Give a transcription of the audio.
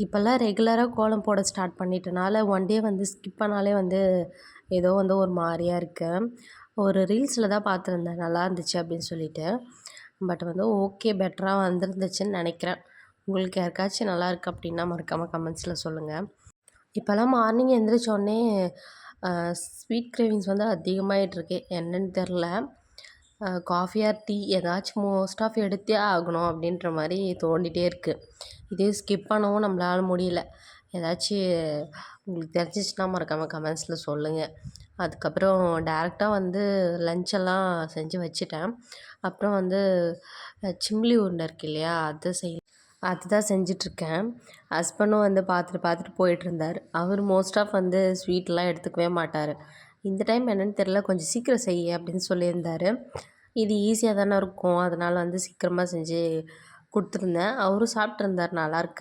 இப்போல்லாம் ரெகுலராக கோலம் போட ஸ்டார்ட் பண்ணிட்டனால ஒன் டே வந்து ஸ்கிப் பண்ணாலே வந்து ஏதோ வந்து ஒரு மாதிரியா இருக்கு. ஒரு ரீல்ஸில் தான் பார்த்துருந்தேன் நல்லா இருந்துச்சு அப்படின்னு சொல்லிட்டு. பட் வந்து ஓகே பெட்டரா வந்துருந்துச்சுன்னு நினைக்கிறேன். உங்களுக்கு யாருக்காச்சும் நல்லா இருக்கு அப்படின்னா மறக்காமல் கமெண்ட்ஸில் சொல்லுங்கள். இப்போல்லாம் மார்னிங் எந்திரிச்சோடனே ஸ்வீட் கிரேவிங்ஸ் வந்து அதிகமாகிட்டுருக்கு. என்னன்னு தெரில. காஃபி ஆர் டீ ஏதாச்சும் மோஸ்ட் ஆஃப் எடுத்தே ஆகணும் அப்படின்ற மாதிரி தோண்டிகிட்டே இருக்குது. இதே ஸ்கிப் பண்ணவும் நம்மளால முடியல. ஏதாச்சும் உங்களுக்கு தெரிஞ்சிச்சுன்னா மறக்காமல் கமெண்ட்ஸில் சொல்லுங்கள். அதுக்கப்புறம் டேரெக்டாக வந்து லஞ்செல்லாம் செஞ்சு வச்சுட்டேன். அப்புறம் வந்து சிம்லி உருண்டை இருக்கு இல்லையா, அதுதான் செஞ்சிட்ருக்கேன். ஹஸ்பண்டும் வந்து பார்த்துட்டு பார்த்துட்டு போயிட்டுருந்தார். அவர் மோஸ்ட் ஆஃப் வந்து ஸ்வீட்லாம் எடுத்துக்கவே மாட்டார். இந்த டைம் என்னென்னு தெரில, கொஞ்சம் சீக்கிரம் செய்ய அப்படின்னு சொல்லியிருந்தார். இது ஈஸியாக தானே இருக்கும், அதனால் வந்து சீக்கிரமாக செஞ்சு கொடுத்துருந்தேன். அவரும் சாப்பிட்ருந்தார் நல்லாயிருக்கு